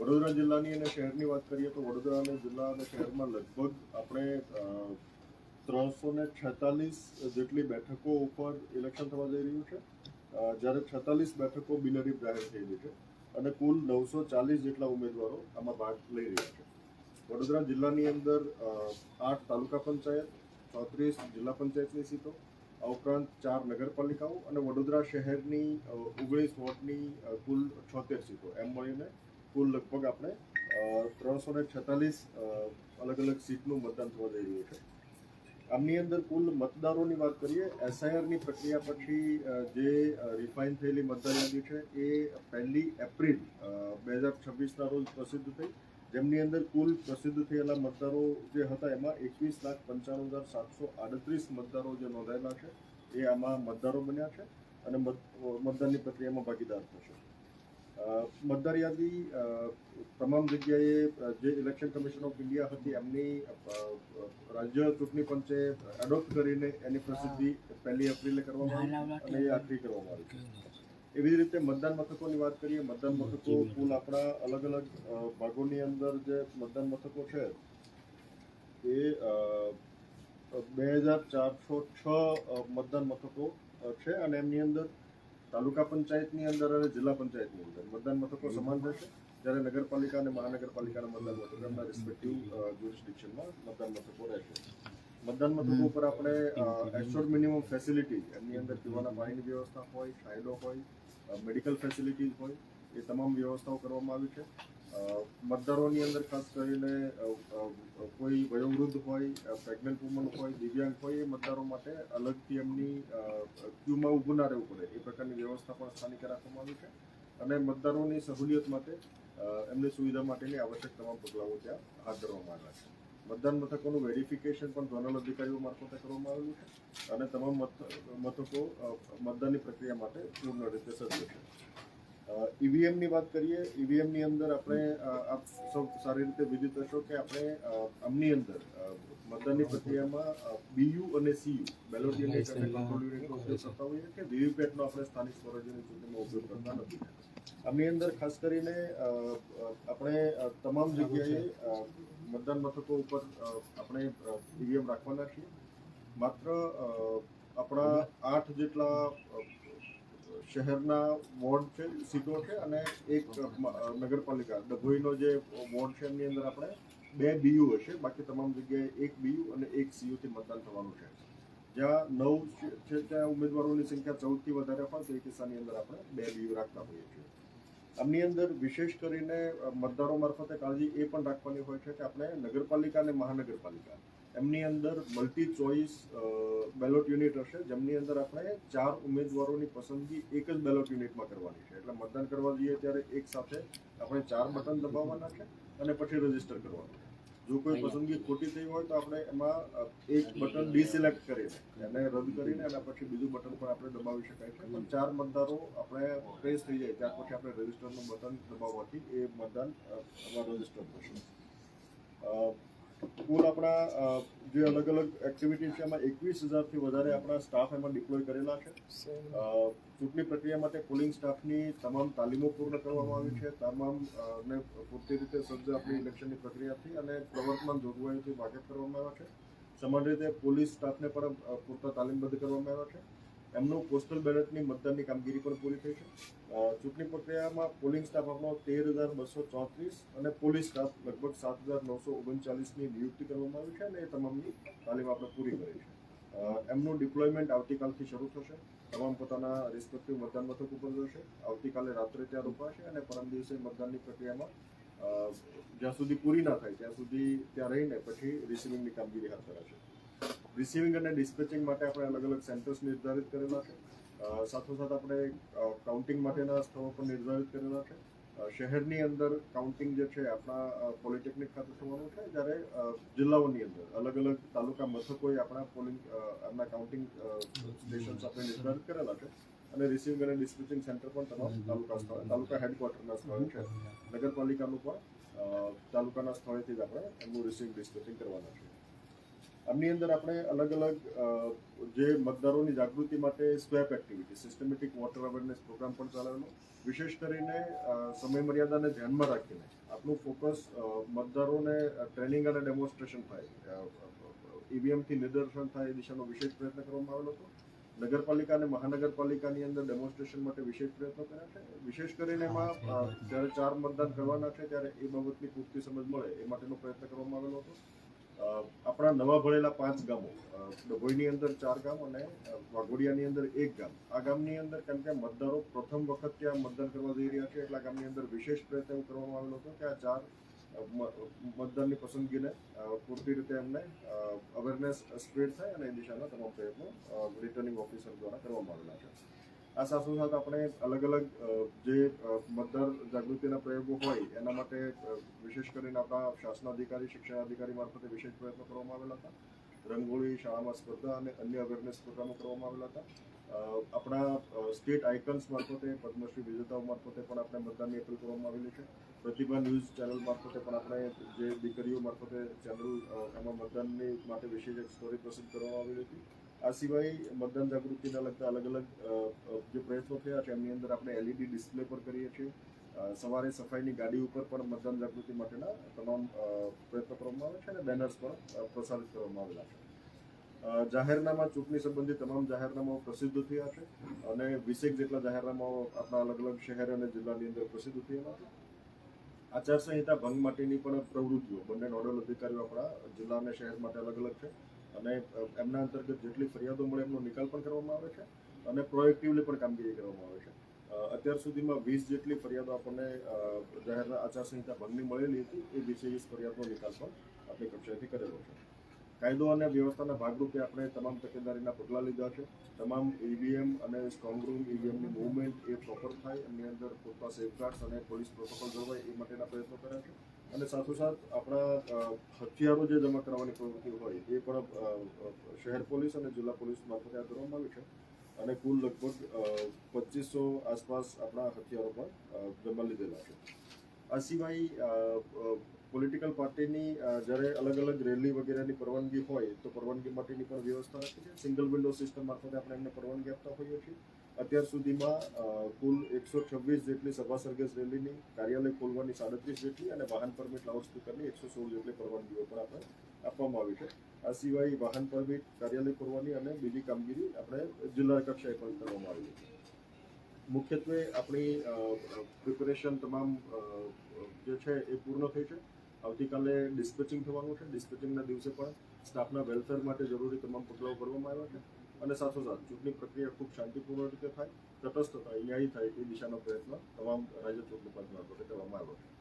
વડોદરા જિલ્લાની અને શહેરની વાત કરીએ તો વડોદરા અને જિલ્લા અને શહેરમાં લગભગ આપણે 346 જેટલી બેઠકો ઉપર ઇલેક્શન થવા જઈ રહ્યું છે, જ્યારે 46 બેઠકો બિનહરીફ જાહેર થયેલી છે અને કુલ 940 જેટલા ઉમેદવારો આમાં ભાગ લઈ રહ્યા છે. વડોદરા જિલ્લાની અંદર 8 તાલુકા પંચાયત, 34 જિલ્લા પંચાયતની સીટો, આ ઉપરાંત 4 નગરપાલિકાઓ અને વડોદરા શહેરની 19 વોર્ડની કુલ 76 સીટો, એમ મળીને કુલ લગભગ આપણે 346 અલગ અલગ સીટનું મતદાન થવા જઈ રહ્યું છે. આમની અંદર કુલ મતદારોની વાત કરીએ, એસઆઈઆરની પ્રક્રિયા પછી જે રિફાઇન થયેલી મતદાર યાદી છે એ 1 એપ્રિલ 2026ના રોજ પ્રસિદ્ધ થઈ, જેમની અંદર કુલ પ્રસિદ્ધ થયેલા મતદારો જે હતા એમાં 21,95,738 મતદારો જે નોંધાયેલા છે એ આમાં મતદારો બન્યા છે અને મતદાનની પ્રક્રિયામાં ભાગીદાર થશે. મતદાર યાદી તમામ જગ્યાએ જે ઇલેક્શન કમિશન ઓફ ઇન્ડિયા હતી એમની રાજ્ય ચૂંટણી પંચે એડોપ્ટ કરીને એની પ્રસિદ્ધિ 1 એપ્રિલે કરવામાં આવી અને એ આખરી કરવામાં આવી છે. એવી જ રીતે મતદાન મથકોની વાત કરીએ, મતદાન મથકો કુલ આપણા અલગ અલગ ભાગોની અંદર જે મતદાન મથકો છે એ 2406 મતદાન મથકો છે અને એમની અંદર તાલુકા પંચાયતની અંદર અને જિલ્લા પંચાયતની અંદર મતદાન મથકો સમાન રહેશે, જ્યારે નગરપાલિકા અને મહાનગરપાલિકાના મતદાન મથકો એમના રિસ્પેક્ટિવ જ્યુરિસ્ડિક્શનમાં મતદાન મથકો રહેશે. મતદાન મથકો ઉપર આપણે એશ્યોર્ડ મિનિમમ ફેસિલિટીઝ, એમની અંદર પીવાના પાણીની વ્યવસ્થા હોય, શાયદો હોય, મેડિકલ ફેસિલિટીઝ હોય, એ તમામ વ્યવસ્થાઓ કરવામાં આવી છે. મતદારોની અંદર ખાસ કરીને કોઈ વયોવૃદ્ધ હોય, પ્રેગ્નન્ટ વુમન હોય, દિવ્યાંગ હોય, એ મતદારો માટે અલગથી એમની ક્યુમાં ઊભું ના રહેવું પડે એ પ્રકારની વ્યવસ્થા પણ સ્થાનિકે રાખવામાં આવી છે અને મતદારોની સહુલિયત માટે એમની સુવિધા માટેની આવશ્યક તમામ પગલાઓ ત્યાં હાથ ધરવામાં આવ્યા છે. મતદાન મથકોનું વેરિફિકેશન પણ ઝોનલ અધિકારીઓ મારફતે કરવામાં આવેલું છે અને તમામ મથકો મતદાનની પ્રક્રિયા માટે પૂર્ણ રીતે સજ્જ છે. ઈવીએમની વાત કરીએ, ઈવીએમની અંદર આપણે આપ સૌ સારી રીતે વિદિત હશો કે આપણે આમની અંદર મતદાનની પ્રક્રિયામાં બીયુ અને સીયુ બેલોટ યુનિટ અને કંટ્રોલ યુનિટનો ઉપયોગ કરતા હોઈએ છીએ, વીવીપેટનો આપણે સ્થાનિક સ્વરાજ્યની ચૂંટણીમાં ઉપયોગ કરતા નથી. આમની અંદર ખાસ કરીને આપણે તમામ જગ્યાએ મતદાન મથકો ઉપર આપણે ઈવીએમ રાખવાના છીએ. માત્ર આપણા 8 જેટલા શહેરના વોર્ડ છે, સીટો છે અને એક નગરપાલિકા ડભોઈનો જે વોર્ડ છે એમની અંદર આપણે 2 બીયુ હશે, બાકી તમામ જગ્યાએ 1 બીયુ અને 1 સીયુથી મતદાન થવાનું છે. જ્યાં 9 છે ત્યાં ઉમેદવારોની સંખ્યા 14થી વધારે હોય તો એ કિસ્સાની અંદર આપણે 2 બીયુ રાખતા હોઈએ છીએ. આમની અંદર વિશેષ કરીને મતદારો મારફતે કાળજી એ પણ રાખવાની હોય છે કે આપણે નગરપાલિકા અને મહાનગરપાલિકા એમની અંદર મલ્ટી ચોઇસ બેલોટ યુનિટ હશે, જેમની અંદર આપણે 4 ઉમેદવારોની પસંદગી એક જ બેલોટ યુનિટમાં કરવાની છે. એટલે મતદાન કરવા જઈએ ત્યારે એક સાથે આપણે 4 બટન દબાવવાના છે અને પછી રજીસ્ટર કરવાનું છે. જો કોઈ પસંદગી ખોટી થઈ હોય તો આપણે એમાં એક બટન ડિસિલેક્ટ કરીને એને રદ કરીને એના પછી બીજું બટન પણ આપણે દબાવી શકાય છે, પણ 4 મતદારો આપણે પ્રેસ થઈ જાય ત્યાર પછી આપણે રજીસ્ટરનું બટન દબાવવાથી એ મતદાન રજીસ્ટર થશે. કુલ આપણા જે અલગ અલગ એક્ટિવિટી છે એમાં 21,000થી વધારે આપણા સ્ટાફ એમાં ડિપ્લોય કરેલા છે. ચૂંટણી પ્રક્રિયા માટે પોલિંગ સ્ટાફની તમામ તાલીમો પૂર્ણ કરવામાં આવી છે, તમામ ને પૂરતી રીતે સજ્જ આપણી ઇલેક્શનની પ્રક્રિયાથી અને પ્રવર્તમાન જોગવાઈઓથી વાકેફ કરવામાં આવ્યા છે. સમાન રીતે પોલીસ સ્ટાફને પણ પૂરતા તાલીમબદ્ધ કરવામાં આવ્યા છે. એમનું પોસ્ટલ બેલેટની મતદાનની કામગીરી પણ પૂરી થઈ છે. ચૂંટણી પ્રક્રિયામાં પોલિંગ સ્ટાફ આપણો 13,234 અને પોલીસ સ્ટાફ લગભગ 7,939ની નિયુક્તિ કરવામાં આવી છે અને એ તમામની તાલીમ આપણે પૂરી કરી છે. એમનું ડિપ્લોયમેન્ટ આવતીકાલથી શરૂ થશે. તમામ પોતાના રિસ્પેક્ટિવ મતદાન મથક ઉપર જશે. આવતીકાલે રાત્રે ત્યાં રોકાશે અને પરમ દિવસે મતદાનની પ્રક્રિયામાં જ્યાં સુધી પૂરી ના થાય ત્યાં સુધી ત્યાં રહીને પછી રિસીવિંગની કામગીરી હાથ ધરાશે. રિસીવિંગ અને ડિસ્પેચિંગ માટે આપણે અલગ અલગ સેન્ટર્સ નિર્ધારિત કરેલા છે. સાથોસાથ આપણે કાઉન્ટિંગ માટેના સ્થળો પણ નિર્ધારિત કરેલા છે. શહેરની અંદર કાઉન્ટિંગ જે છે આપણા પોલિટેકનિક ખાતે થવાનું છે, જ્યારે જિલ્લાઓની અંદર અલગ અલગ તાલુકા મથકોએ આપણા પોલિંગ આપણા કાઉન્ટિંગ સ્ટેશન્સ આપણે નિર્ધારિત કરેલા છે અને રિસીવિંગ અને ડિસ્પેચિંગ સેન્ટર પણ તમામ તાલુકા હેડક્વાર્ટરના સ્થળે છે. નગરપાલિકાનું પણ તાલુકાના સ્થળેથી જ આપણે એમનું રિસીવિંગ ડિસ્પેચિંગ કરવાના છે. આમની અંદર આપણે અલગ અલગ જે મતદારોની જાગૃતિ માટે SVEEP activity, systematic voter awareness programme પણ ચલાવેલો. વિશેષ કરીને સમય મર્યાદાને ધ્યાનમાં રાખીને આપનું ફોકસ મતદારોને ટ્રેનિંગ અને ડેમોન્સ્ટ્રેશન થાય, ઈવીએમથી નિદર્શન થાય એ દિશાનો વિશેષ પ્રયત્ન કરવામાં આવેલો હતો. નગરપાલિકા અને મહાનગરપાલિકાની અંદર ડેમોન્સ્ટ્રેશન માટે વિશેષ પ્રયત્નો કર્યા છે. વિશેષ કરીને એમાં જ્યારે 4 મતદાન કરવાના છે ત્યારે એ બાબતની પૂરતી સમજ મળે એ માટેનો પ્રયત્ન કરવામાં આવેલો હતો. આપણા નવા ભળેલા 5 ગામો, ડભોઈની અંદર 4 ગામ અને વાઘોડિયાની અંદર 1 ગામ, આ ગામની અંદર કેમ કે મતદારો પ્રથમ વખત ત્યાં મતદાન કરવા જઈ રહ્યા છે એટલે આ ગામની અંદર વિશેષ પ્રયત્ન એવું કરવામાં આવેલો હતો કે આ 4 મતદાનની પસંદગીને પૂરતી રીતે એમને અવેરનેસ સ્પ્રેડ થાય અને એ દિશાના તમામ પ્રયત્નો રિટર્નિંગ ઓફિસર દ્વારા કરવામાં આવેલા છે. આ સાથોસાથ આપણે અલગ અલગ જે મતદાર જાગૃતિના પ્રયોગો હોય એના માટે વિશેષ કરીને આપણા શાસનાધિકારી, શિક્ષણાધિકારી મારફતે વિશેષ પ્રયત્નો કરવામાં આવેલા હતા. રંગોળી, શાળામાં સ્પર્ધા અને અન્ય અવેરનેસ પ્રોગ્રામો કરવામાં આવેલા હતા. આપણા સ્ટેટ આઇકન્સ મારફતે, પદ્મશ્રી વિજેતાઓ મારફતે પણ આપણે મતદાનની અપીલ કરવામાં આવેલી છે. પ્રતિભા ન્યૂઝ ચેનલ મારફતે પણ આપણે જે દીકરીઓ મારફતે ચેનલ એમાં મતદાનની માટે વિશેષ એક સ્ટોરી પ્રસિદ્ધ કરવામાં આવેલી હતી. આ સિવાય મતદાન જાગૃતિના લગતા અલગ અલગ જે પ્રયત્નો થયા છે એમની અંદર આપણે LED ડિસ્પ્લે પર કરીએ છીએ. સવારે સફાઈની ગાડી ઉપર પણ મતદાન જાગૃતિ માટેના તમામ પ્રયત્નો કરવામાં આવે છે અને બેનર્સ પણ પ્રસારિત કરવામાં આવેલા છે. જાહેરનામા, ચૂંટણી સંબંધિત તમામ જાહેરનામાઓ પ્રસિદ્ધ થયા છે અને 20 જેટલા જાહેરનામાઓ આપણા અલગ અલગ શહેર અને જિલ્લાની અંદર પ્રસિદ્ધ થયેલા છે. આચારસંહિતા ભંગ માટેની પણ પ્રવૃત્તિઓ બંને નોડલ અધિકારીઓ આપણા જિલ્લા અને શહેર માટે અલગ અલગ છે અને એમના અંતર્ગત જેટલી ફરિયાદો મળે એમનો નિકાલ પણ કરવામાં આવે છે અને પ્રોએક્ટિવલી પણ કામગીરી કરવામાં આવે છે. અત્યાર સુધીમાં 20 જેટલી ફરિયાદો આપણને જાહેર આચારસંહિતા ભંગની મળેલી હતી. એ 20 ફરિયાદનો નિકાલ પણ આપણી કક્ષાએથી કરેલો છે. કાયદો અને વ્યવસ્થાના ભાગરૂપે આપણે તમામ તકેદારીના પગલાં લીધા છે. તમામ ઈવીએમ અને સ્ટ્રોંગ રૂમ ઈવીએમની મૂવમેન્ટ એ પ્રોપર થાય, એમની અંદર પૂરતા સેફગાર્ડ્સ અને પોલીસ પ્રોટોકોલ જળવાય એ માટેના પ્રયત્નો કર્યા છે અને સાથોસાથ આપણા હથિયારો જે જમા કરવાની પ્રવૃત્તિ હોય એ પણ શહેર પોલીસ અને જિલ્લા પોલીસ મારફતે હાથ ધરવામાં આવી છે અને કુલ લગભગ 2500 આસપાસ આપણા હથિયારો પણ જમા લીધેલા છે. આ સિવાય પોલિટિકલ પાર્ટીની જ્યારે અલગ અલગ રેલી વગેરેની પરવાનગી હોય તો પરવાનગી માટેની પણ વ્યવસ્થા રાખી છે. સિંગલ વિન્ડો સિસ્ટમ મારફતે આપણે એમને પરવાનગી આપતા હોઈએ છીએ. અત્યાર સુધીમાં કુલ 126 જેટલી સભા સરઘસ રેલીની, કાર્યાલય ખોલવાની 37 જેટલી અને વાહન પરમિટ, લાઉડસ્પીકરની 116 જેટલી પરવાનગીઓ પણ આપણે આપવામાં આવી છે. આ સિવાય વાહન પરમિટ, કાર્યાલય ખોલવાની અને બીજી કામગીરી આપણે જિલ્લા કક્ષાએ પણ કરવામાં આવી છે. મુખ્યત્વે આપણી પ્રિપેરેશન તમામ જે છે એ પૂર્ણ થઈ છે. આવતીકાલે ડિસ્પેચિંગ થવાનું છે. ડિસ્પેચિંગના દિવસે પણ સ્ટાફના વેલફેર માટે જરૂરી તમામ પગલાઓ ભરવામાં આવ્યા છે અને સાથોસાથ ચૂંટણી પ્રક્રિયા ખૂબ શાંતિપૂર્ણ રીતે થાય, તટસ્થ થાય, ન્યાયી થાય એ દિશાનો પ્રયત્ન તમામ રાજ્ય ચૂંટણી પંચ મારફતે કરવામાં આવ્યો છે.